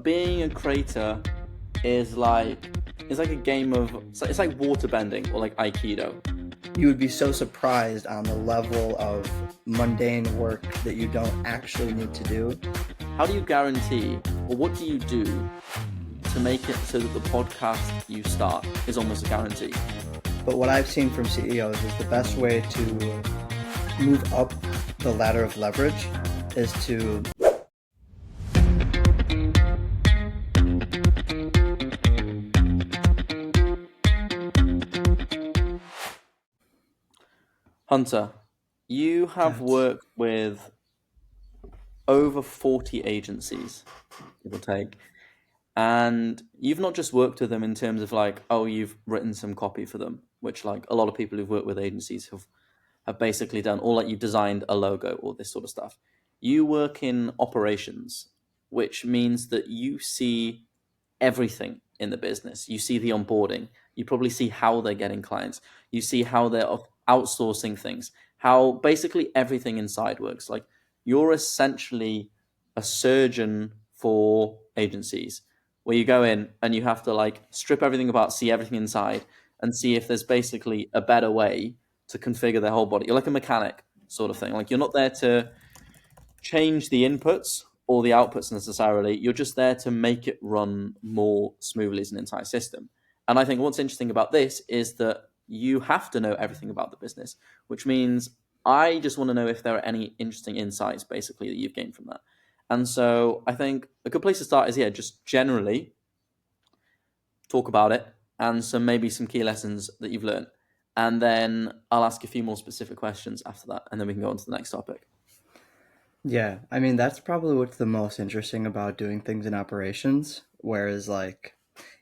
being a creator is like a game of it's like water bending or like Aikido. You would be so surprised on the level of mundane work that you don't actually need to do. How do you guarantee, or what do you do to make it so that the podcast you start is almost a guarantee? But what I've seen from CEOs is the best way to move up the ladder of leverage is to Hunter, you have That's worked with over 40 agencies, give or take, and you've not just worked with them in terms of like, oh, you've written some copy for them, which like a lot of people who've worked with agencies have basically done, or like you've designed a logo or this sort of stuff. You work in operations, which means that you see everything in the business. You see the onboarding. You probably see how they're getting clients. You see how they're outsourcing things, how basically everything inside works. Like you're essentially a surgeon for agencies where you go in and you have to like strip everything apart, see everything inside, and see if there's basically a better way to configure their whole body. You're like a mechanic sort of thing. Like you're not there to change the inputs or the outputs necessarily. You're just there to make it run more smoothly as an entire system. And I think what's interesting about this is that you have to know everything about the business, which means I just want to know if there are any interesting insights basically that you've gained from that. And so I think a good place to start is, yeah, just generally talk about it and maybe some key lessons that you've learned. And then I'll ask a few more specific questions after that, and then we can go on to the next topic. Yeah, I mean, that's probably what's the most interesting about doing things in operations. Whereas, like,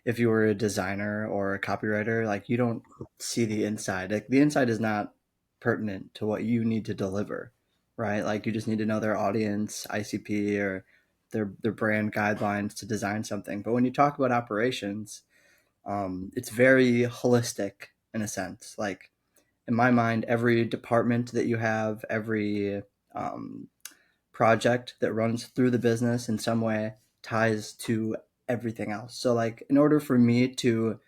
if you were a designer or a copywriter, like, you don't see the inside. Like, the inside is not pertinent to what you need to deliver, right? Like, you just need to know their audience, ICP, or their brand guidelines to design something. But when you talk about operations, it's very holistic in a sense. Like, in my mind, every department that you have, every um, project that runs through the business in some way ties to everything else. So like in order for me to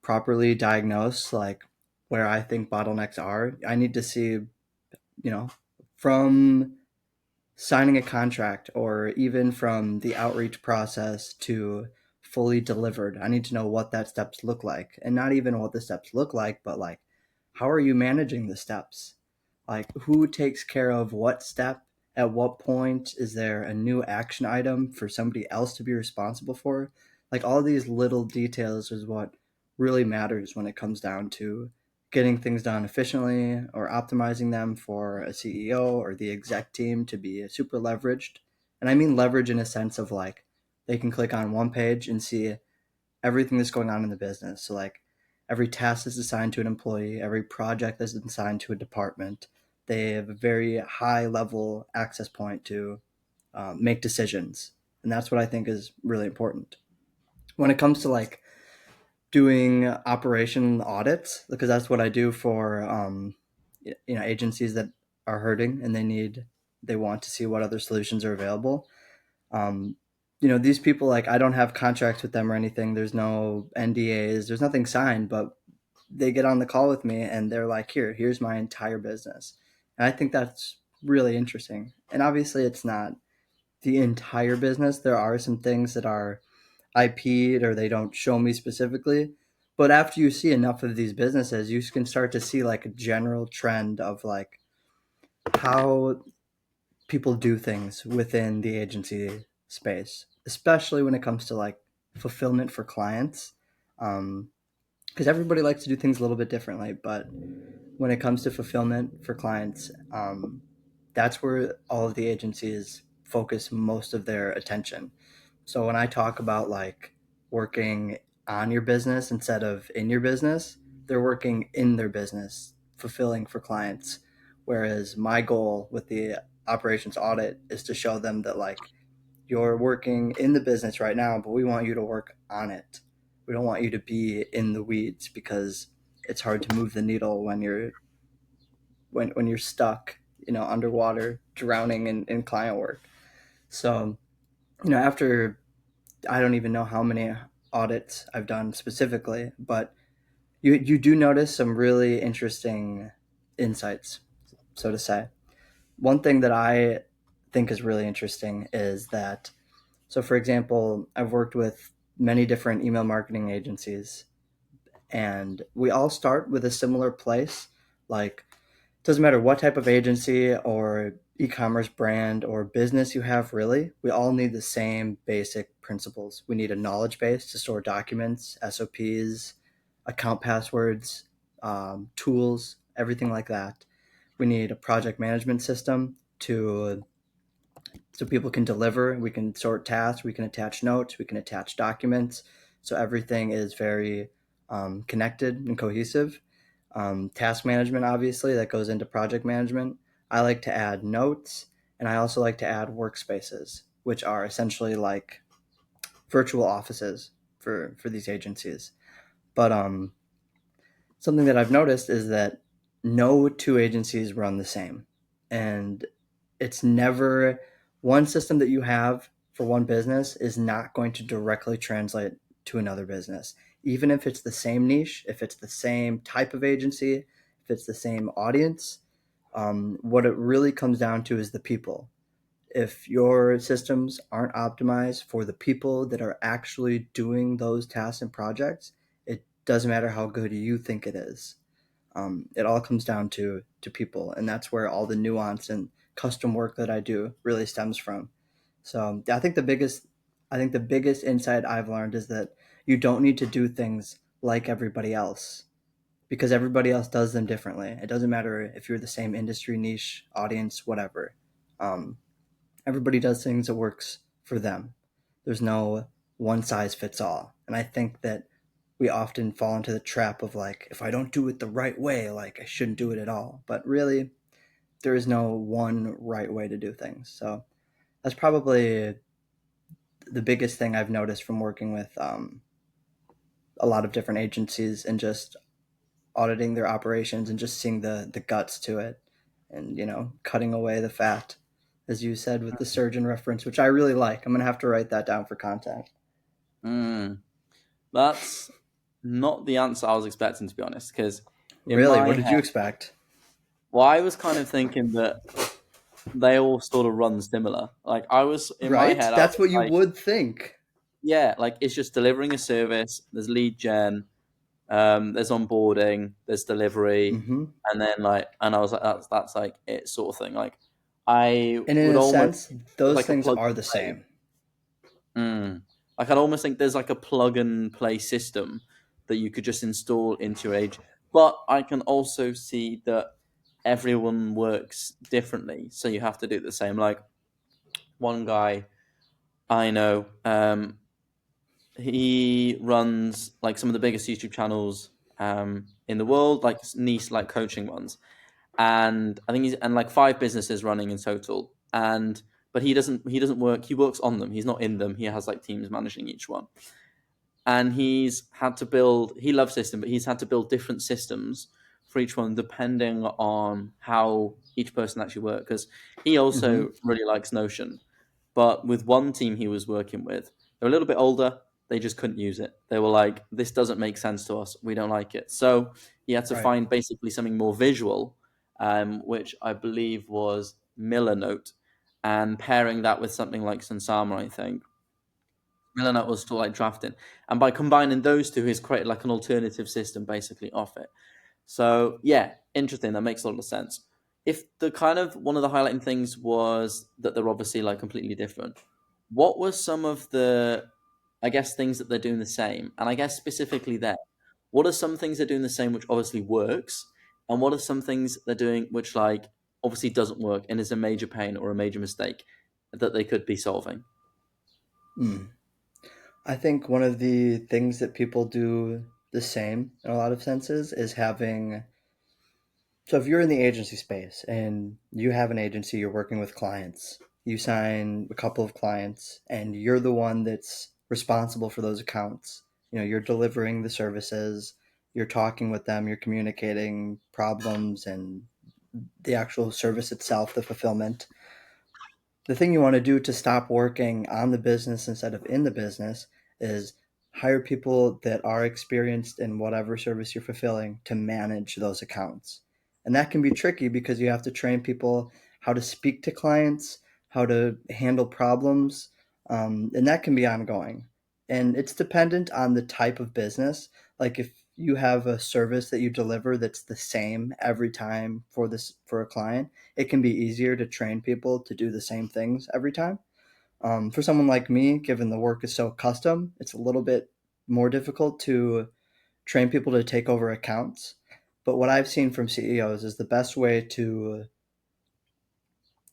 properly diagnose like where I think bottlenecks are, I need to see, from signing a contract or even from the outreach process to fully delivered. I need to know what that steps look like, and not even what the steps look like, but like how are you managing the steps? Like who takes care of what step at what point? Is there a new action item for somebody else to be responsible for? Like all these little details is what really matters when it comes down to getting things done efficiently or optimizing them for a CEO or the exec team to be super leveraged. And I mean leverage in a sense of like they can click on one page and see everything that's going on in the business. So like every task is assigned to an employee, every project is assigned to a department. They have a very high level access point to make decisions. And that's what I think is really important. When it comes to like doing operation audits, because that's what I do for agencies that are hurting and they want to see what other solutions are available. um, these people, like, I don't have contracts with them or anything. There's no NDAs, there's nothing signed, but they get on the call with me and they're like, here's my entire business. And I think that's really interesting. And obviously it's not the entire business. There are some things that are IP'd or they don't show me specifically. But after you see enough of these businesses, you can start to see like a general trend of like how people do things within the agency space, especially when it comes to like fulfillment for clients. Because everybody likes to do things a little bit differently, but when it comes to fulfillment for clients, that's where all of the agencies focus most of their attention. So when I talk about like working on your business instead of in your business, they're working in their business, fulfilling for clients. Whereas my goal with the operations audit is to show them that like you're working in the business right now, but we want you to work on it. We don't want you to be in the weeds because it's hard to move the needle when you're stuck, underwater, drowning in client work. So, after I don't even know how many audits I've done specifically, but you do notice some really interesting insights, so to say. One thing that I think is really interesting is that, so for example, I've worked with many different email marketing agencies, and we all start with a similar place. Like, it doesn't matter what type of agency or e-commerce brand or business you have, really, we all need the same basic principles. We need a knowledge base to store documents, SOPs, account passwords, tools, everything like that. We need a project management system to so people can deliver. We can sort tasks. We can attach notes. We can attach documents. So everything is very connected and cohesive. Task management, obviously, that goes into project management. I like to add notes, and I also like to add workspaces, which are essentially like virtual offices for these agencies. But something that I've noticed is that no two agencies run the same. And it's never one system that you have for one business is not going to directly translate to another business. Even if it's the same niche, if it's the same type of agency, if it's the same audience, what it really comes down to is the people. If your systems aren't optimized for the people that are actually doing those tasks and projects, it doesn't matter how good you think it is. It all comes down to people, and that's where all the nuance and custom work that I do really stems from. So I think the biggest insight I've learned is that you don't need to do things like everybody else because everybody else does them differently. It doesn't matter if you're the same industry, niche, audience, whatever. Um, Everybody does things that works for them. There's no one size fits all, and I think that we often fall into the trap of like, if I don't do it the right way, like I shouldn't do it at all. But really, there is no one right way to do things. So that's probably the biggest thing I've noticed from working with a lot of different agencies and just auditing their operations and just seeing the guts to it, and cutting away the fat, as you said with the surgeon reference, which I really like. I'm gonna have to write that down for content. Mm, that's not the answer I was expecting, to be honest. Because in Really, my what did head, you expect? well, I was kind of thinking that they all sort of run similar. Like I was in my Right? head, I That's was what you like, would think. yeah, like it's just delivering a service. There's lead gen, there's onboarding, there's delivery, Hmm. and then and I was like, that's like it sort of thing. Like I And in would a almost sense, there's those like a things plug are and the play. same. Like I'd almost think there's like a plug and play system that you could just install into your age. But I can also see that everyone works differently, so you have to do it the same. Like one guy I know, he runs like some of the biggest YouTube channels in the world, like niche, like coaching ones, and I think he's and like five businesses running in total. And but he doesn't work. He works on them. He's not in them. He has like teams managing each one, and he's had to build. He loves system, but he's had to build different systems for each one depending on how each person actually works. Because he Hmm. also really likes Notion, but with one team he was working with, they're a little bit older. They just couldn't use it. They were like, "This doesn't make sense to us. We don't like it." So he had to Right. find basically something more visual, which I believe was Millernote, and pairing that with something like Sansama, I think. Millernote was still like drafting, and by combining those two, he's created like an alternative system basically off it. So yeah, interesting. That makes a lot of sense. If the kind of one of the highlighting things was that they're obviously like completely different, what were some of the, I guess, things that they're doing the same? And I guess specifically there, what are some things they're doing the same which obviously works, and what are some things they're doing which like obviously doesn't work and is a major pain or a major mistake that they could be solving? Mm. I think one of the things that people do the same in a lot of senses is having. So if you're in the agency space and you have an agency, you're working with clients, you sign a couple of clients, and you're the one that's responsible for those accounts. You're delivering the services, you're talking with them, you're communicating problems and the actual service itself, the fulfillment. the thing you want to do to stop working on the business instead of in the business is hire people that are experienced in whatever service you're fulfilling to manage those accounts. And that can be tricky because you have to train people how to speak to clients, how to handle problems, and that can be ongoing. And it's dependent on the type of business. Like if you have a service that you deliver that's the same every time for a client, it can be easier to train people to do the same things every time. For someone like me, given the work is so custom, it's a little bit more difficult to train people to take over accounts. But what I've seen from CEOs is the best way to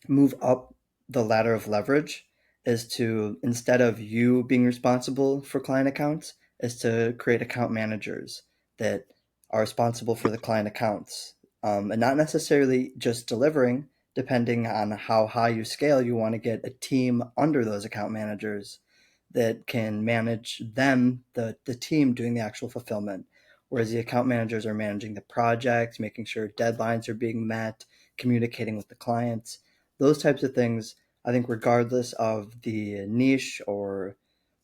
move up the ladder of leverage is to, instead of you being responsible for client accounts, is to create account managers that are responsible for the client accounts, and not necessarily just delivering. Depending on how high you scale, you want to get a team under those account managers that can manage them, the team doing the actual fulfillment, whereas the account managers are managing the projects, making sure deadlines are being met, communicating with the clients, those types of things. I think regardless of the niche, or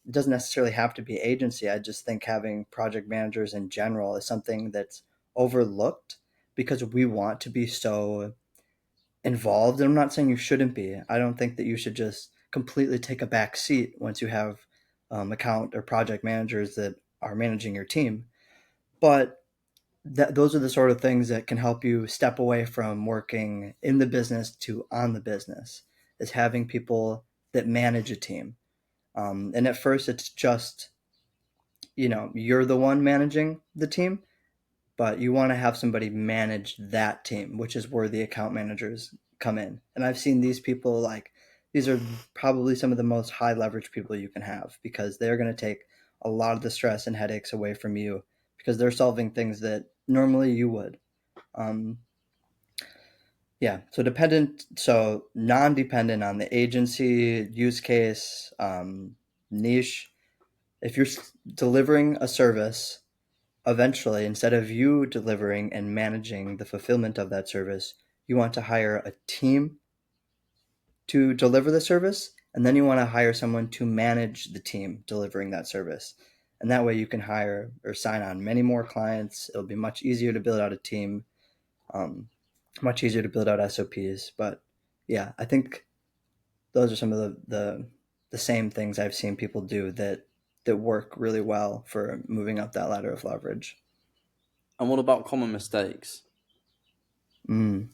it doesn't necessarily have to be agency, I just think having project managers in general is something that's overlooked because we want to be so involved. And I'm not saying you shouldn't be. I don't think that you should just completely take a back seat once you have account or project managers that are managing your team. But those are the sort of things that can help you step away from working in the business to on the business, is having people that manage a team. And at first it's just, you're the one managing the team, but you want to have somebody manage that team, which is where the account managers come in. And I've seen these people, like, these are probably some of the most high leverage people you can have because they're going to take a lot of the stress and headaches away from you because they're solving things that normally you would. Um, yeah, so non dependent on the agency, use case, niche. If you're delivering a service, eventually, instead of you delivering and managing the fulfillment of that service, you want to hire a team to deliver the service, and then you want to hire someone to manage the team delivering that service. And that way you can hire or sign on many more clients. It'll be much easier to build out a team, um, much easier to build out SOPs. But yeah, I think those are some of the same things I've seen people do that work really well for moving up that ladder of leverage. And what about common mistakes? Mm.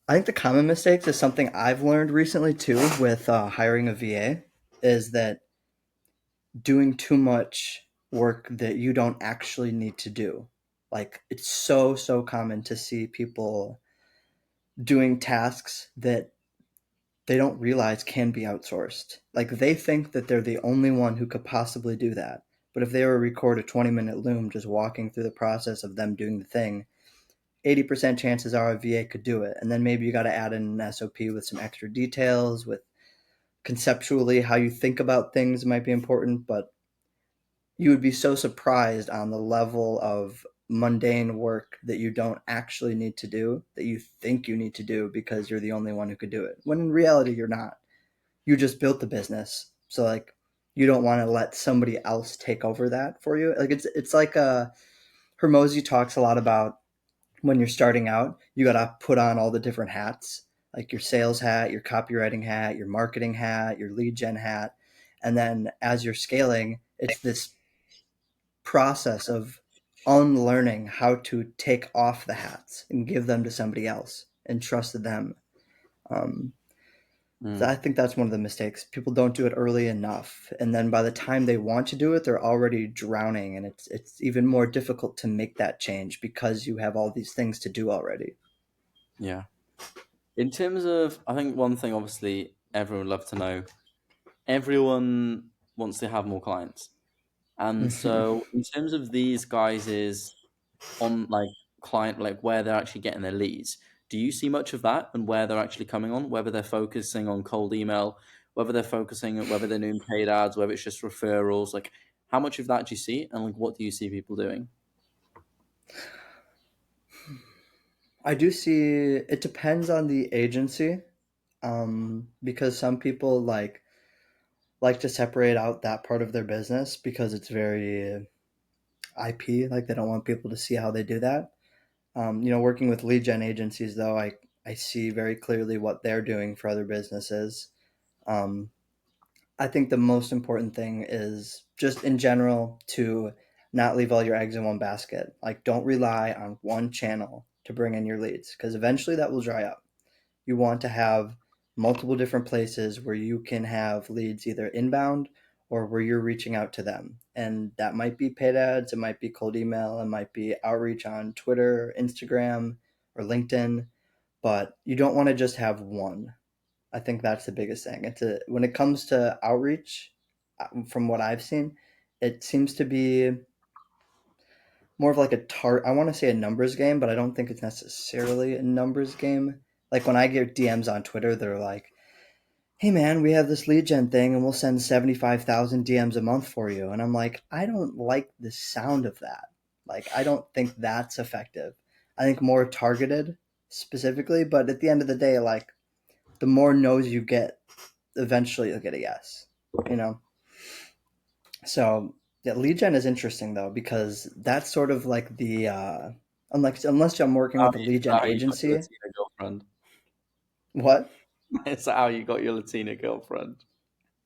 I think the common mistakes is something I've learned recently too with hiring a VA, is that doing too much work that you don't actually need to do. Like it's so common to see people doing tasks that they don't realize can be outsourced. Like they think that they're the only one who could possibly do that. But if they were to record a 20-minute loom just walking through the process of them doing the thing, 80% chances are a VA could do it. And then maybe you got to add in an SOP with some extra details, with conceptually how you think about things might be important, but you would be so surprised on the level of mundane work that you don't actually need to do, that you think you need to do because you're the only one who could do it. When in reality, you're not. You just built the business. So like you don't want to let somebody else take over that for you. Like it's like Hermosi talks a lot about when you're starting out, you got to put on all the different hats, like your sales hat, your copywriting hat, your marketing hat, your lead gen hat. And then as you're scaling, it's this process of unlearning how to take off the hats and give them to somebody else and trust them. Um, so Mm, I think that's one of the mistakes. People don't do it early enough, and then by the time they want to do it, they're already drowning, and it's even more difficult to make that change because you have all these things to do already. yeah. In terms of, I think one thing obviously everyone would love to know, everyone wants to have more clients. And so in terms of these guys is on like client, like where they're actually getting their leads, do you see much of that and where they're actually coming on, whether they're focusing on cold email, whether they're focusing on whether they're doing paid ads, whether it's just referrals, like how much of that do you see and like what do you see people doing? I do see it depends on the agency. because some people like to separate out that part of their business because it's very IP. Like they don't want people to see how they do that. Working with lead gen agencies, though, I see very clearly what they're doing for other businesses. Um, I think the most important thing is just in general to not leave all your eggs in one basket. Like, don't rely on one channel to bring in your leads because eventually that will dry up. You want to have multiple different places where you can have leads either inbound or where you're reaching out to them. And that might be paid ads, it might be cold email, it might be outreach on Twitter, Instagram, or LinkedIn, but you don't want to just have one. I think that's the biggest thing. When it comes to outreach, from what I've seen, it seems to be more of like I want to say a numbers game, but I don't think it's necessarily a numbers game. Like when I get DMs on Twitter, they're like, "Hey man, we have this lead gen thing, and we'll send 75,000 DMs a month for you." And I'm like, I don't like the sound of that. Like, I don't think that's effective. I think more targeted specifically, but at the end of the day, like the more no's you get, eventually you'll get a yes. You know. So yeah, lead gen is interesting though because that's sort of like the unless I'm working with a lead gen How you got your agency. Latina girlfriend? What? It's how you got your Latina girlfriend.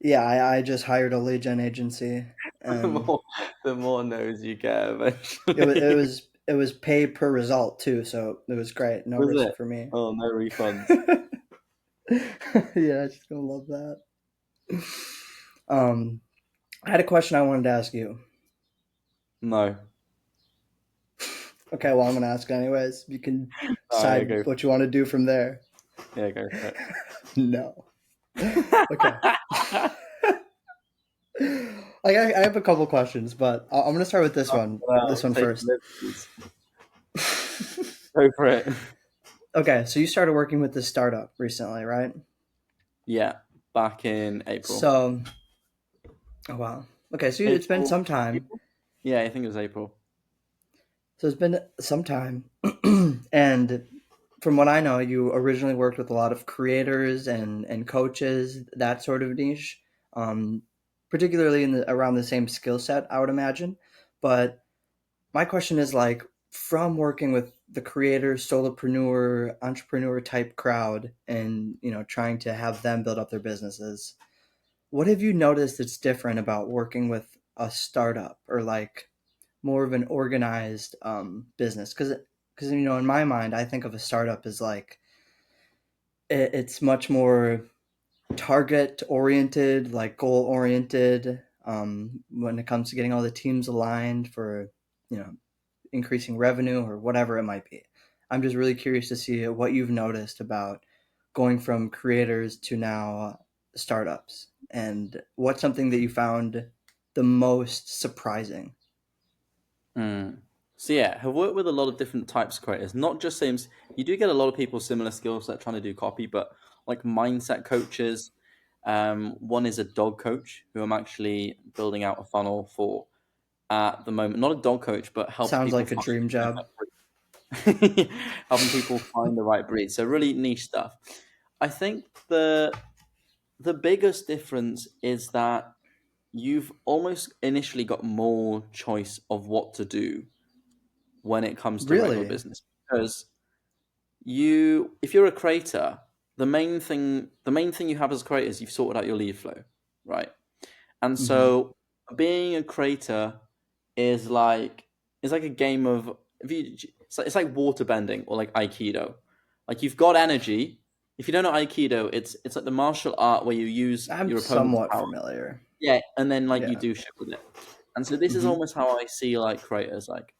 Yeah, I just hired a lead gen agency, The and more, the more no's you get it was it eventually. was it was pay per result too, so it was great. No Was risk it? for me. Oh, no refunds. Yeah, she's gonna love that. Um, I had a question I wanted to ask you. No. Okay, well I'm gonna ask anyways. You can Oh, yeah, decide go. what you want to do from there. Yeah, go for No. Okay. it. I have a couple questions, but I'm gonna start with this one. This Well, one take first. liberties. Go for it. Okay, so you started working with this startup recently, right? Yeah, back in April. So, oh wow. Okay, so it's been April. some time. April? Yeah, I think it was April. So it's been some time, and from what I know, you originally worked with a lot of creators and coaches, that sort of niche, um, particularly around the same skill set, I would imagine. But my question is like from working with the creator, solopreneur, entrepreneur type crowd, and trying to have them build up their businesses. What have you noticed that's different about working with a startup or like more of an organized business? Because in my mind, I think of a startup as like it's much more target oriented, like goal oriented. When it comes to getting all the teams aligned for you know increasing revenue or whatever it might be. I'm just really curious to see what you've noticed about going from creators to now startups and what's something that you found the most surprising. Mm. So yeah, have worked with a lot of different types of creators. Not just same. You do get a lot of people similar skill set trying to do copy, but like mindset coaches. One is a dog coach who I'm actually building out a funnel for at the moment. Not a dog coach, but helps Sounds people like a find dream the job. perfect breed. Helping people find the right breed. So really niche stuff. I think the biggest difference is that you've almost initially got more choice of what to do when it comes to regular Really? business because if you're a creator, the main thing you have as a creator is you've sorted out your lead flow, right? And Mm-hmm. so being a creator is like a game of if you it's like water bending or like aikido. Like you've got energy. If you don't know aikido, it's like the martial art where you use I'm your opponent's somewhat power. familiar. Yeah, and then like you Yeah. do shit with it. And so this is Mm-hmm. almost how I see like creators. Like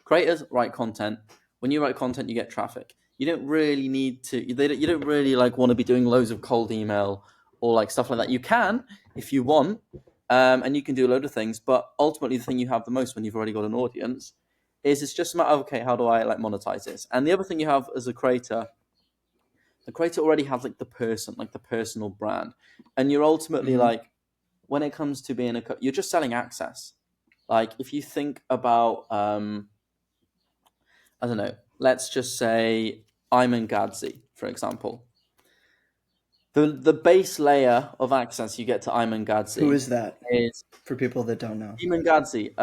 creators write content. When you write content, you get traffic. You don't really need to. You don't really like want to be doing loads of cold email or like stuff like that. You can if you want, and you can do a load of things. But ultimately, the thing you have the most when you've already got an audience is it's just a matter of okay, how do I like monetize this? And the other thing you have as a creator, the creator already has like the personal brand, and you're ultimately Mm-hmm. like when it comes to being you're just selling access. Like if you think about I don't know, let's just say I'm in Gadsby, for example. The base layer of access you get to Ayman Who Gadzi is that is for people that don't know? Ayman Gadzi,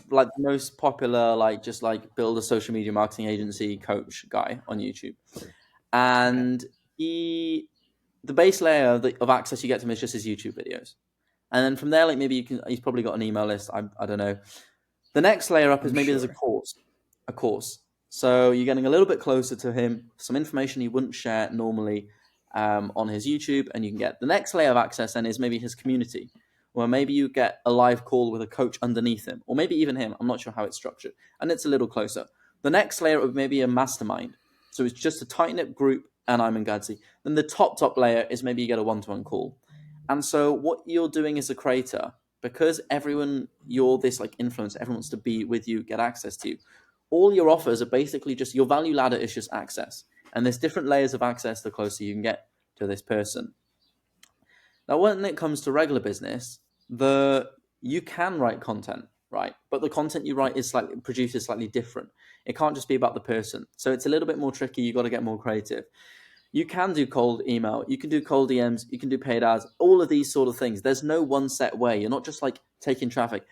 like the most popular, like just like build a social media marketing agency coach guy on YouTube, Okay. and he the base layer of access you get to him is just his YouTube videos, and then from there, like maybe you can. He's probably got an email list. I don't know. The next layer up is I'm maybe there's sure. a course. So you're getting a little bit closer to him, some information he wouldn't share normally on his YouTube, and you can get the next layer of access. Then is maybe his community, where maybe you get a live call with a coach underneath him, or maybe even him. I'm not sure how it's structured, and it's a little closer. The next layer would maybe a mastermind, so it's just a tight knit group, and I'm in Gadsy. Then the top layer is maybe you get a one-to-one call, and so what you're doing as a creator, because everyone you're this like influencer, everyone wants to be with you, get access to you. All your offers are basically just your value ladder is just access, and there's different layers of access the closer you can get to this person. Now, when it comes to regular business, the you can write content, right? But the content you write is slightly produced is slightly different. It can't just be about the person, so it's a little bit more tricky. You got to get more creative. You can do cold email, you can do cold DMs, you can do paid ads, all of these sort of things. There's no one set way. You're not just like taking traffic.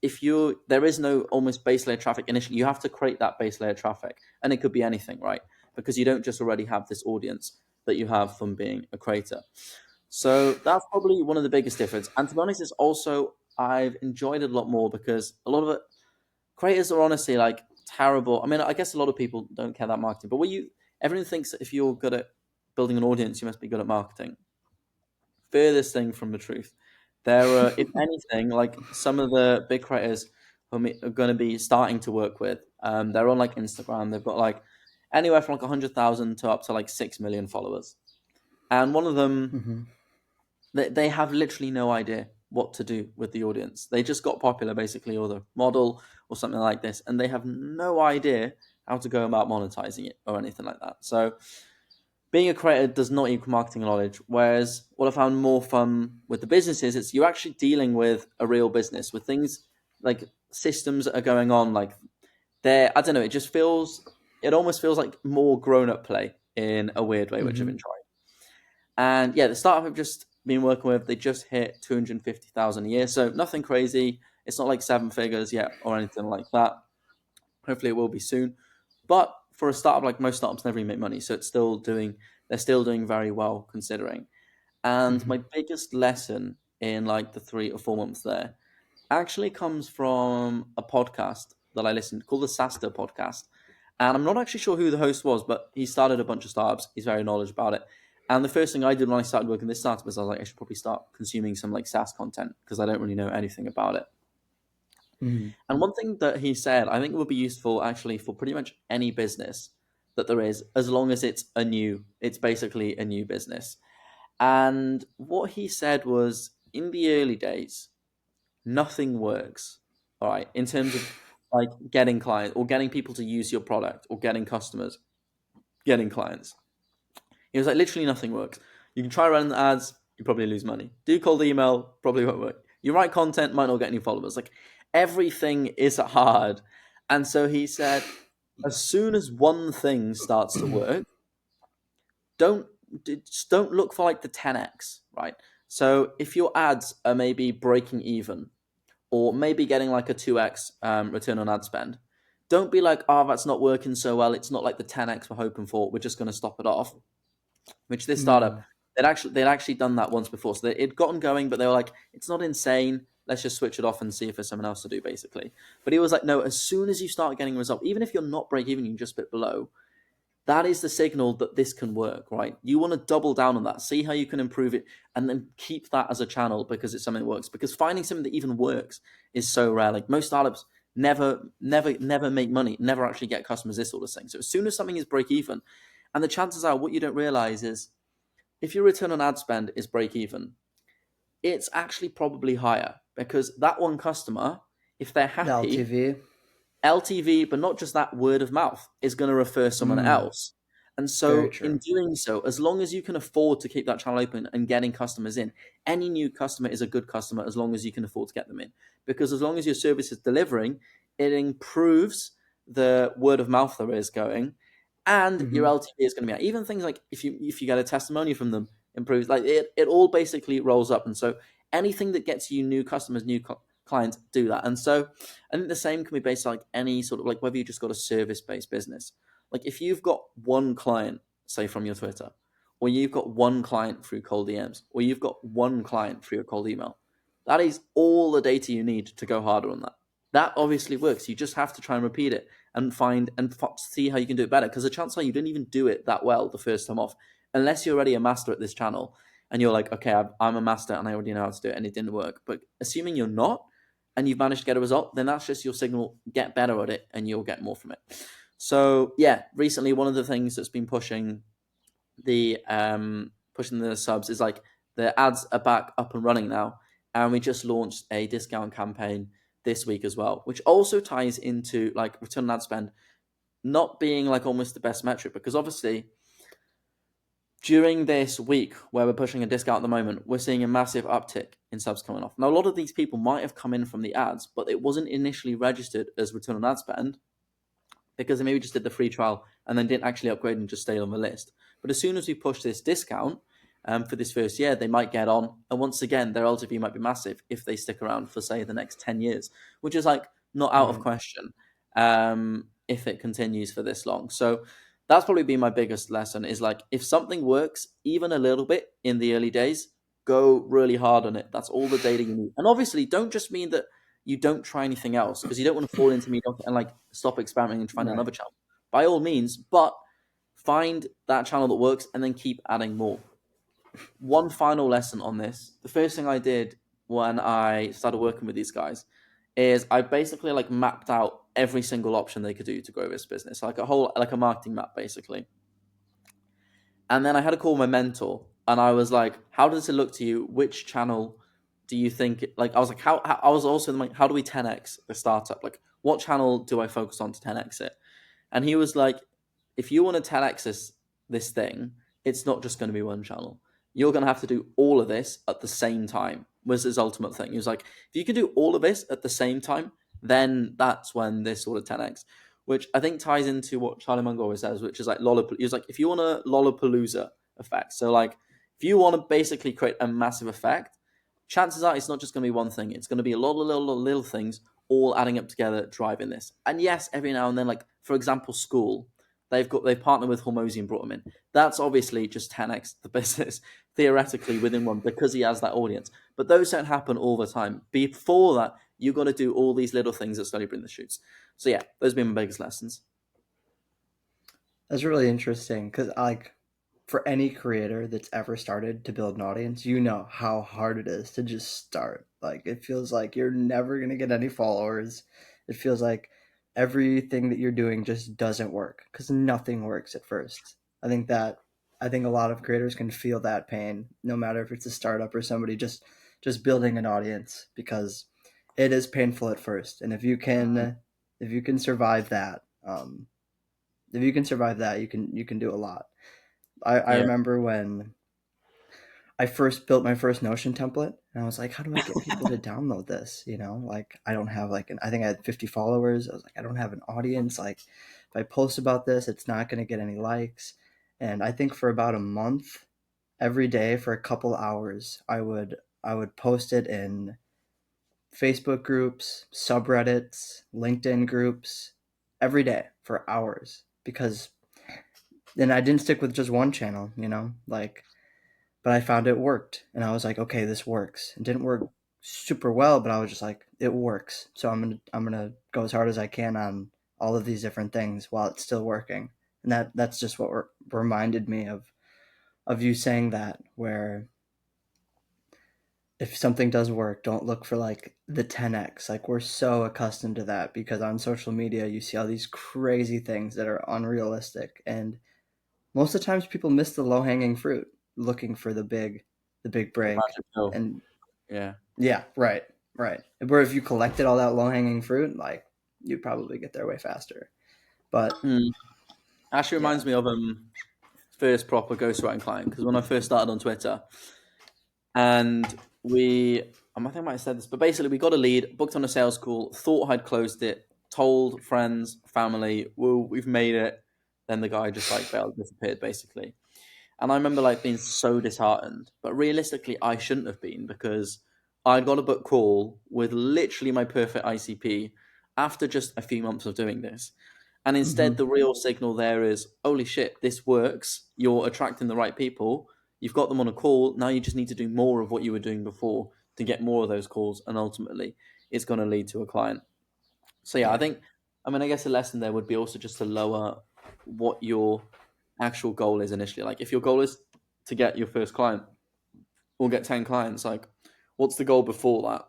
If you there is no almost base layer traffic initially, you have to create that base layer traffic, and it could be anything, right? Because you don't just already have this audience that you have from being a creator. So that's probably one of the biggest difference. And to be honest, it's also I've enjoyed it a lot more because a lot of it creators are honestly like terrible. I mean, I guess a lot of people don't care that marketing, but everyone thinks that if you're good at building an audience, you must be good at marketing. Furthest thing from the truth. There are, if anything, like some of the big creators who are going to be starting to work with, they're on like Instagram. They've got like anywhere from like 100,000 to up to like 6 million followers. And one of them, Hmm. they have literally no idea what to do with the audience. They just got popular, basically, or the model or something like this, and they have no idea how to go about monetizing it or anything like that. So being a creator does not equal marketing knowledge. Whereas what I found more fun with the businesses is you're actually dealing with a real business with things like systems that are going on. Like I don't know, it almost feels like more grown up play in a weird way, which I've Hmm. enjoyed. And yeah, the startup I've just been working with, they just hit 250,000 a year. So nothing crazy. It's not like seven figures yet or anything like that. Hopefully it will be soon. But for a startup, like most startups never even make money. So they're still doing very well considering. And Hmm. my biggest lesson in like the 3 or 4 months there actually comes from a podcast that I listened called the SaaStr podcast. And I'm not actually sure who the host was, but he started a bunch of startups. He's very knowledgeable about it. And the first thing I did when I started working this startup was I was like, I should probably start consuming some like SaaS content because I don't really know anything about it. Hmm. And one thing that he said, I think it would be useful actually for pretty much any business that there is, as long as it's basically a new business. And what he said was in the early days, nothing works. All right. In terms of like getting clients or getting people to use your product or getting customers, getting clients. He was like, literally nothing works. You can try running the ads, you probably lose money. Do cold email, probably won't work. You write content, might not get any followers. Like everything is hard. And so he said, as soon as one thing starts to work, don't just don't look for like the 10x, right? So if your ads are maybe breaking even, or maybe getting like a 2x return on ad spend, don't be like, oh, that's not working so well. It's not like the 10x we're hoping for. We're just going to stop it off. Which this startup, Mm. they'd actually done that once before, so it'd gotten going, but they were like, it's not insane. Let's just switch it off and see if there's something else to do, basically. But he was like, no, as soon as you start getting a result, even if you're not break even, you're just a bit below, that is the signal that this can work, right? You want to double down on that, see how you can improve it, and then keep that as a channel because it's something that works. Because finding something that even works is so rare. Like most startups never make money, never actually get customers, this sort of thing. So as soon as something is break even, and the chances are what you don't realize is if your return on ad spend is break even, it's actually probably higher because that one customer, if they're The happy, LTV. LTV, but not just that, word of mouth is going to refer someone Mm. else. And Very so, in true. doing so, as long as you can afford to keep that channel open and getting customers in, any new customer is a good customer as long as you can afford to get them in. Because as long as your service is delivering, it improves the word of mouth there is going, and your Hmm. LTV is going to be out. Even things like if you get a testimonial from them, improves. Like it all basically rolls up. And so anything that gets you new customers, new clients, do that. And so I think the same can be based on like any sort of like whether you just got a service based business. Like if you've got one client, say from your Twitter, or you've got one client through cold DMs, or you've got one client through a cold email, that is all the data you need to go harder on that. That obviously works. You just have to try and repeat it and find and see how you can do it better. Because the chances are you didn't even do it that well the first time off, unless you're already a master at this channel and you're like, okay, I'm a master and I already know how to do it and it didn't work. But assuming you're not and you've managed to get a result, then that's just your signal. Get better at it and you'll get more from it. So yeah, recently one of the things that's been the pushing the subs is like the ads are back up and running now, and we just launched a discount campaign this week as well, which also ties into like return on ad spend not being like almost the best metric, because obviously during this week where we're pushing a discount at the moment, we're seeing a massive uptick in subs coming off. Now, a lot of these people might have come in from the ads, but it wasn't initially registered as return on ad spend because they maybe just did the free trial and then didn't actually upgrade and just stayed on the list. But as soon as we push this discount for this first year, they might get on. And once again, their LTV might be massive if they stick around for, say, the next 10 years, which is like not out of Right. question if it continues for this long. So that's probably been my biggest lesson is like if something works even a little bit in the early days, go really hard on it. That's all the data you need. And obviously, don't just mean that you don't try anything else because you don't want to fall into mediocrity and like stop experimenting and find Right. another channel. By all means, but find that channel that works and then keep adding more. One final lesson on this. The first thing I did when I started working with these guys is I basically like mapped out every single option they could do to grow this business, like a whole like a marketing map basically. And then I had to call my mentor and I was like, how does it look to you? Which channel do you think like I was like how I was also like how do we 10x the startup? Like what channel do I focus on to 10x it? And he was like, if you want to 10x this thing, it's not just going to be one channel. You're going to have to do all of this at the same time, was his ultimate thing. He was like, if you can do all of this at the same time, then that's when this sort of 10x, which I think ties into what Charlie Munger always says, which is like Lollapalooza. He was like, if you want a Lollapalooza effect, so like if you want to basically create a massive effect, chances are it's not just going to be one thing. It's going to be a lot of little things all adding up together, driving this. And yes, every now and then, like for example, school, they've partnered with Hormozy and brought him in. That's obviously just 10x the business theoretically within one because he has that audience. But those don't happen all the time. Before that, you got to do all these little things that slowly bring the shoots. So yeah, those have been my biggest lessons. That's really interesting because, like, for any creator that's ever started to build an audience, you know how hard it is to just start. Like, it feels like you're never going to get any followers. It feels like everything that you're doing just doesn't work because nothing works at first. I think that I think a lot of creators can feel that pain, no matter if it's a startup or somebody just building an audience, because it is painful at first. And if you can survive that, if you can survive that, you can do a lot. I Yeah. remember when I first built my first Notion template, and I was like, how do I get people to download this? You know, like I don't have like I think I had 50 followers. I was like, I don't have an audience. Like if I post about this, it's not going to get any likes. And I think for about a month, every day for a couple hours, I would post it in Facebook groups, subreddits, LinkedIn groups every day for hours because then I didn't stick with just one channel, you know, like, but I found it worked, and I was like, okay, this works. It didn't work super well, but I was just like, it works. So I'm gonna go as hard as I can on all of these different things while it's still working, and that's just what reminded me of you saying that, where if something does work, don't look for like the 10x. Like we're so accustomed to that because on social media you see all these crazy things that are unrealistic, and most of the times people miss the low hanging fruit looking for the big The break. magic pill. And Yeah. yeah, right, right. Where if you collected all that low hanging fruit, like you'd probably get there way faster. But Mm. Actually yeah, reminds me of first proper ghostwriting client because when I first started on Twitter, and I think I might have said this, but basically we got a lead, booked on a sales call, thought I'd closed it, told friends, family, whoa, we've made it. Then the guy just like bailed, disappeared basically. And I remember like being so disheartened. But realistically, I shouldn't have been because I got a book call with literally my perfect ICP after just a few months of doing this. And instead, Mm-hmm. the real signal there is, holy shit, this works. You're attracting the right people. You've got them on a call. Now you just need to do more of what you were doing before to get more of those calls. And ultimately, it's going to lead to a client. So yeah, I Yeah. think, I mean, I guess a lesson there would be also just to lower what your actual goal is initially. Like if your goal is to get your first client or get 10 clients, like what's the goal before that?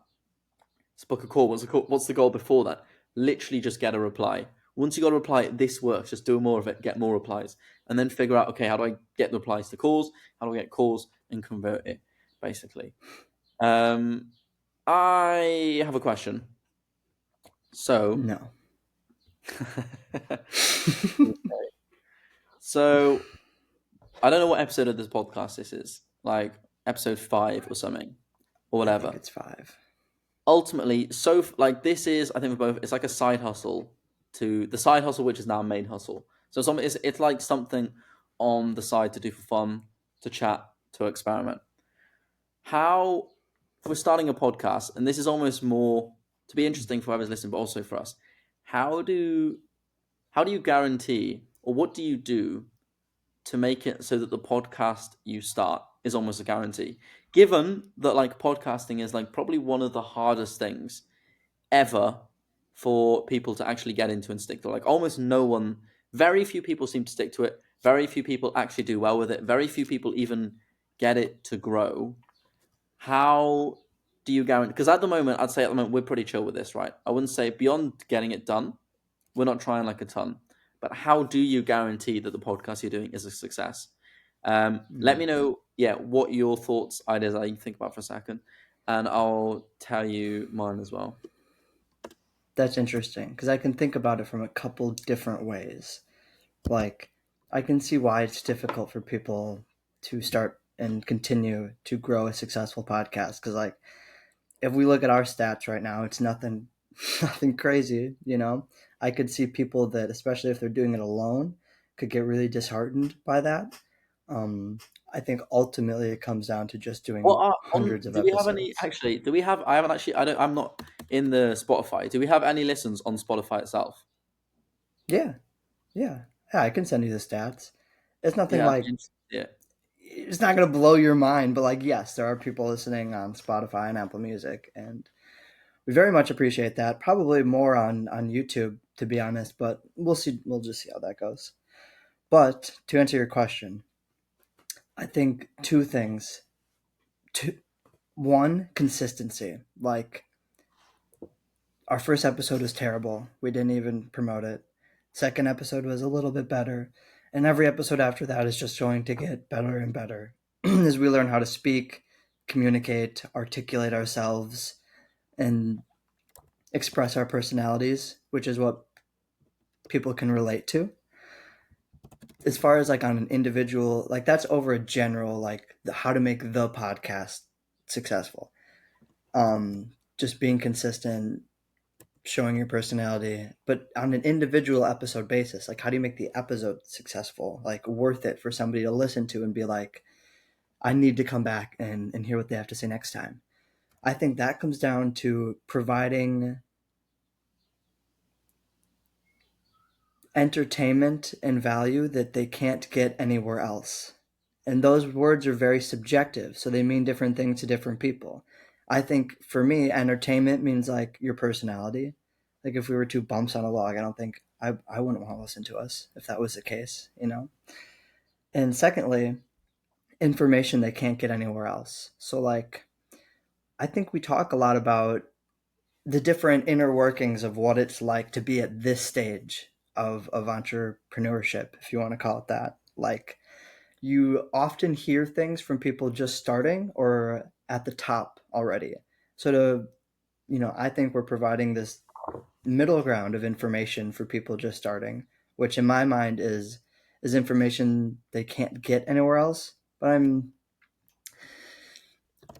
Let's book a call. What's the goal before that? Literally just get a reply. Once you got a reply, this works. Just do more of it, get more replies, and then figure out, okay, how do I get the replies to calls? How do I get calls and convert it, basically? Um, I have a question. So, No. so I don't know what episode of this podcast this is, like episode 5 or something, or I think whatever. it's 5. Ultimately, so like this is, I think for both, it's like a side hustle to the side hustle, which is now a main hustle. So it's like something on the side to do for fun, to chat, to experiment. How, if we're starting a podcast, and this is almost more to be interesting for whoever's listening, but also for us, how do how do you guarantee, or what do you do to make it so that the podcast you start is almost a guarantee? Given that like podcasting is like probably one of the hardest things ever for people to actually get into and stick to. Like almost no one, very few people seem to stick to it. Very few people actually do well with it. Very few people even get it to grow. How do you guarantee? Because at the moment, I'd say at the moment we're pretty chill with this, right? I wouldn't say beyond getting it done, we're not trying like a ton. But how do you guarantee that the podcast you're doing is a success? Let Mm. me know, yeah, what your thoughts, ideas are. You can think about for a second, and I'll tell you mine as well. That's interesting because I can think about it from a couple different ways. Like, I can see why it's difficult for people to start and continue to grow a successful podcast. Because, like, if we look at our stats right now, it's nothing, nothing crazy. I could see people that, especially if they're doing it alone, could get really disheartened by that. Um, I think ultimately it comes down to just What doing are on? hundreds of Do we have any? episodes. Actually, do we have? I haven't actually. I don't. I'm not in the Spotify. Do we have any listens on Spotify itself? Yeah, yeah, yeah. I can send you the stats. It's nothing Yeah. like Yeah. it's not going to blow your mind, but like, yes, there are people listening on Spotify and Apple Music, and we very much appreciate that. Probably more on YouTube, to be honest, but we'll see. We'll just see how that goes. But to answer your question, I think two things. Two, one, consistency. Like, our first episode was terrible. We didn't even promote it. Second episode was a little bit better. And every episode after that is just going to get better and better as we learn how to speak, communicate, articulate ourselves, and express our personalities, which is what people can relate to. As far as like on an individual, like that's over a general, like how to make the podcast successful. Just being consistent, showing your personality, but on an individual episode basis, like how do you make the episode successful, like worth it for somebody to listen to and be like, I need to come back and hear what they have to say next time. I think that comes down to providing entertainment and value that they can't get anywhere else. And those words are very subjective, so they mean different things to different people. I think for me, entertainment means like your personality. Like if we were two bumps on a log, I don't think I wouldn't want to listen to us if that was the case. And secondly, information they can't get anywhere else. So like I think we talk a lot about the different inner workings of what it's like to be at this stage of entrepreneurship, if you want to call it that. Like you often hear things from people just starting or at the top already. So I think we're providing this middle ground of information for people just starting, which in my mind is information they can't get anywhere else. But I'm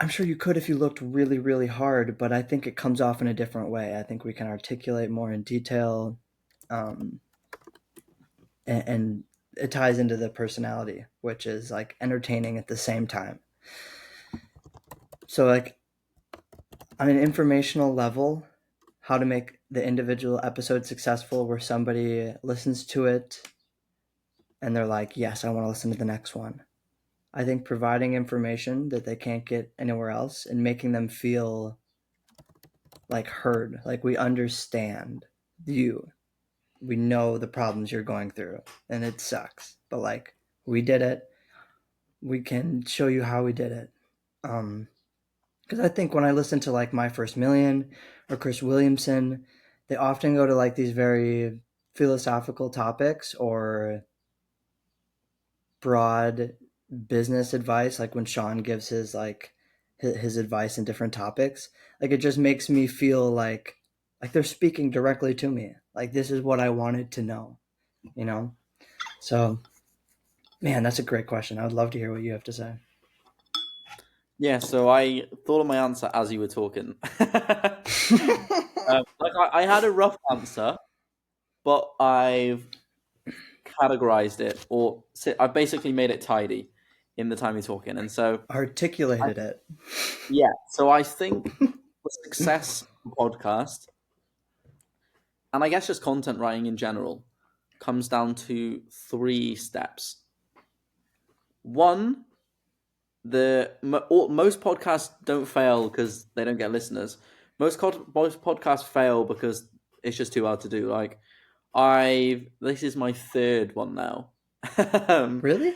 sure you could if you looked really, really hard, but I think it comes off in a different way. I think we can articulate more in detail, um, and it ties into the personality, which is like entertaining at the same time. So like on an informational level, how to make the individual episode successful where somebody listens to it and they're like, yes, I want to listen to the next one. I think providing information that they can't get anywhere else and making them feel like heard, like we understand you. We know the problems you're going through and it sucks, but like we did it. We can show you how we did it. Because I think when I listen to like My First Million or Chris Williamson, they often go to like these very philosophical topics or broad business advice, like when Sean gives his like his advice in different topics. Like it just makes me feel like they're speaking directly to me. Like this is what I wanted to know, you know. So, man, that's a great question. I would love to hear what you have to say. Yeah, so I thought of my answer as you were talking. I had a rough answer, but I've categorized it, or I basically made it tidy in the time you're talking. And so, I, Articulated it. yeah, so I think the success of a podcast, and I guess just content writing in general, comes down to three steps. One, most podcasts don't fail because they don't get listeners. Most podcasts fail because it's just too hard to do. Like I this is my third one now. um, Really?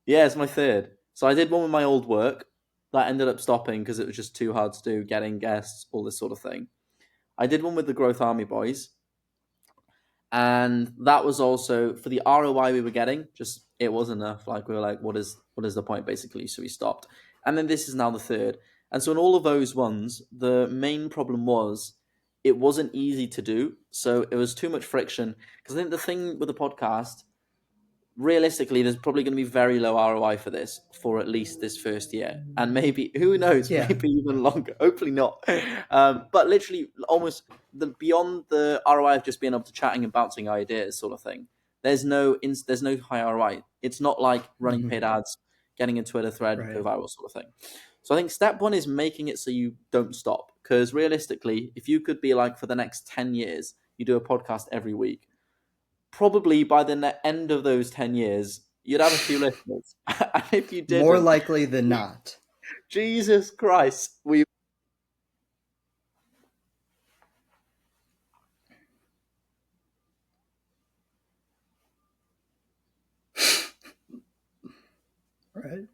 yeah, it's my third. So I did one with my old work that ended up stopping because it was just too hard to do, getting guests, all this sort of thing. I did one with the Growth Army Boys, and that was also for the ROI we were getting. Just it wasn't enough. Like we were like, what is the point basically? So we stopped. And then this is now the third. And so in all of those ones, the main problem was it wasn't easy to do. So it was too much friction. Because I think the thing with the podcast, realistically, there's probably going to be very low ROI for this for at least this first year, and maybe who knows, Yeah. maybe even longer. Hopefully not. But literally, almost the beyond the ROI of just being able to chatting and bouncing ideas, sort of thing. There's no high ROI. It's not like running Mm-hmm. paid ads, getting a Twitter thread, go Right. viral, sort of thing. So I think step one is making it so you don't stop. Because realistically, if you could be like for the next 10 years, you do a podcast every week, probably by the end of those 10 years, you'd have a few listeners. And if you More didn't, likely than not. Jesus Christ, we. Right.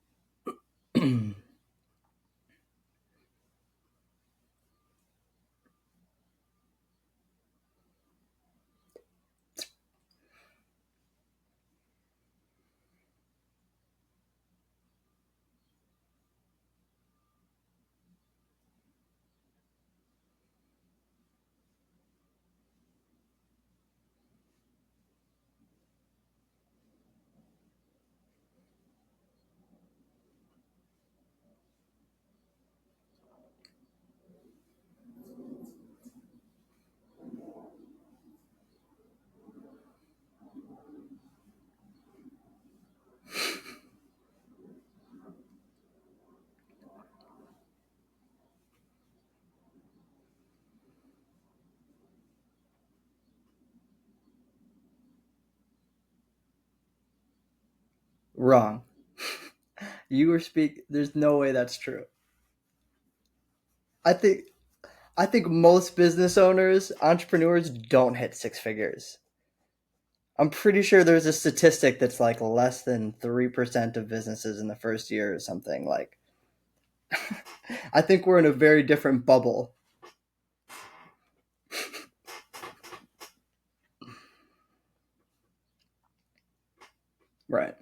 Wrong. You were speak. There's no way that's true. I think I think most business owners, entrepreneurs don't hit six figures. I'm pretty sure there's a statistic that's like less than 3% of businesses in the first year or something. Like, I think we're in a very different bubble. Right.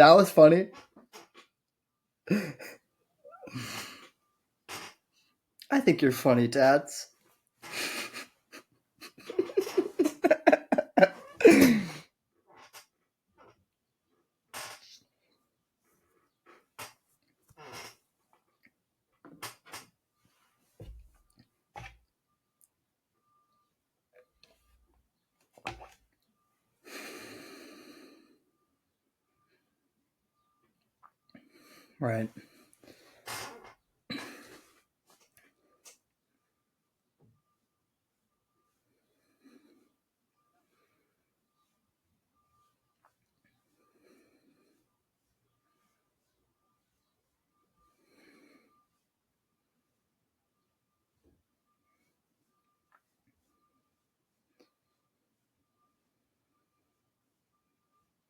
That was funny. I think you're funny, Tats. Right.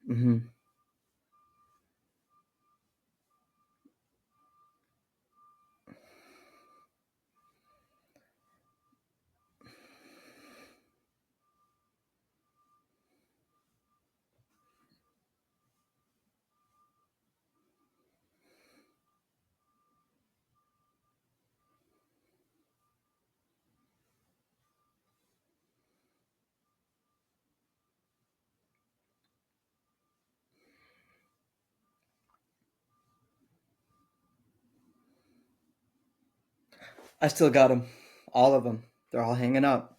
Mm-hmm. I still got them. All of them. They're all hanging up.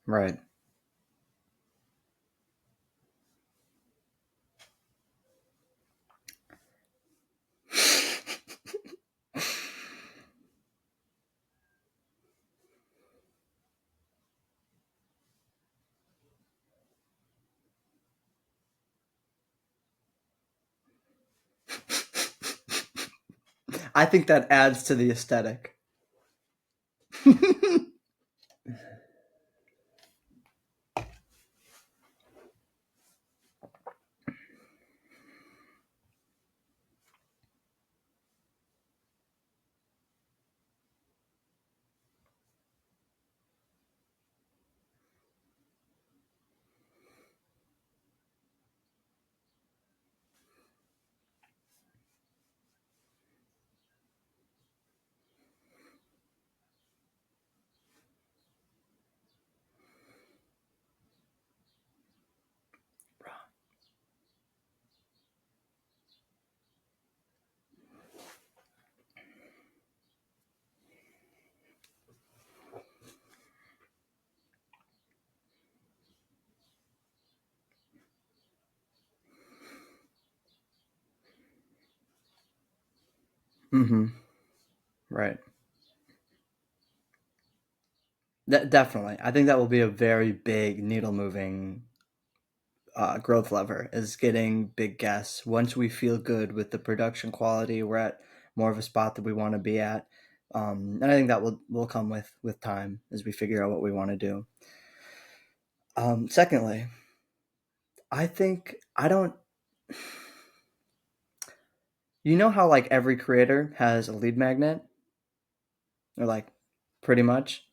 Right. I think that adds to the aesthetic. Mm-hmm. Right. Definitely. I think that will be a very big needle moving growth lever is getting big guests. Once we feel good with the production quality, we're at more of a spot that we want to be at. And I think that will come with time as we figure out what we want to do. Secondly, I think I don't. You know how like every creator has a lead magnet, or like pretty much.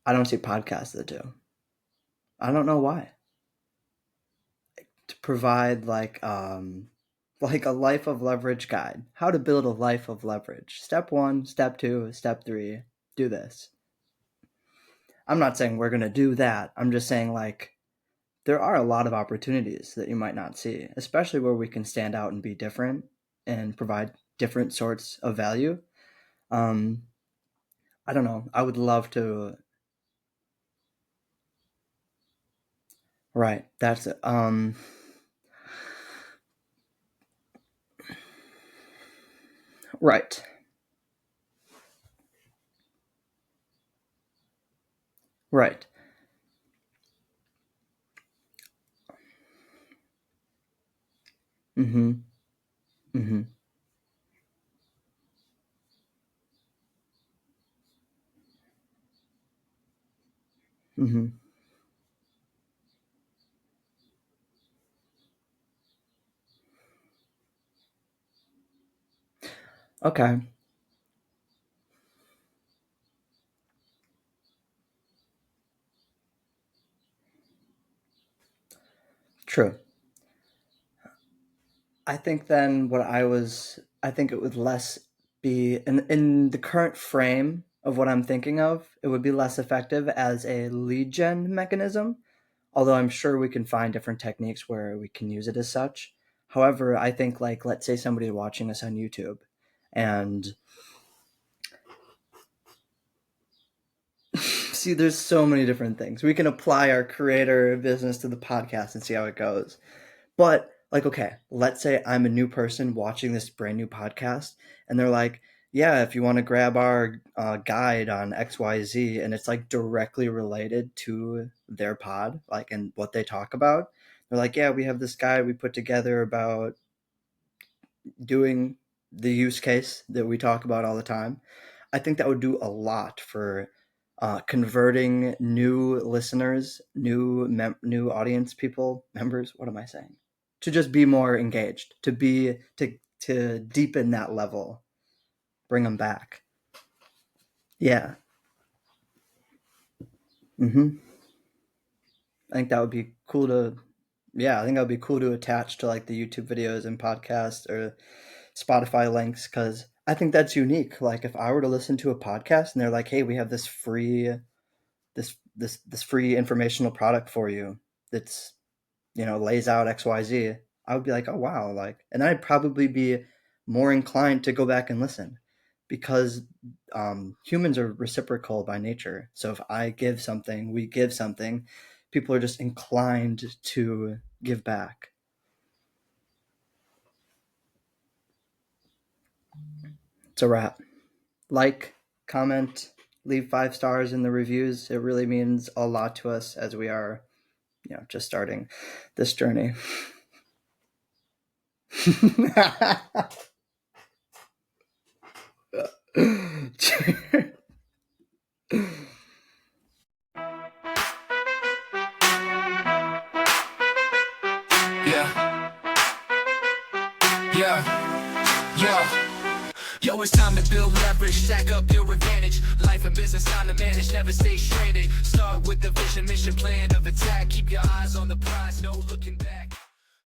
I don't see podcasts that do. I don't know why. To provide like a life of leverage guide. How to build a life of leverage. Step 1, step 2, step 3. Do this. I'm not saying we're going to do that. I'm just saying like there are a lot of opportunities that you might not see, especially where we can stand out and be different and provide different sorts of value. Um I don't know. I would love to. Right. That's it. Right. Right. Mhm. Mhm. Mhm. Okay. True. I think then I think it would less be in the current frame of what I'm thinking of, it would be less effective as a lead gen mechanism, although I'm sure we can find different techniques where we can use it as such. However, I think like let's say somebody watching us on YouTube and see there's so many different things. We can apply our creator business to the podcast and see how it goes. But like, okay, let's say I'm a new person watching this brand new podcast, and they're like, "Yeah, if you want to grab our guide on XYZ," and it's like directly related to their pod, like and what they talk about. They're like, "Yeah, we have this guide we put together about doing the use case that we talk about all the time." I think that would do a lot for converting new listeners, new audience people, members. What am I saying? To just be more engaged, to deepen that level, bring them back. Yeah. Mm-hmm. I think that would be cool to. Yeah, I think that would be cool to attach to like the YouTube videos and podcasts or Spotify links because I think that's unique. Like if I were to listen to a podcast and they're like, "Hey, we have this free informational product for you that's lays out XYZ," I would be like, "Oh wow," like, and I'd probably be more inclined to go back and listen because humans are reciprocal by nature. So if I give something, we give something, people are just inclined to give back. It's a wrap. Like, comment, leave 5 stars in the reviews. It really means a lot to us as we are, just starting this journey. Yeah, yeah, yeah. Yo, it's time to build leverage, stack up your advantage. Life and business time to manage, never stay stranded. Start with the vision, mission, plan of attack. Keep your eyes on the prize, no looking back.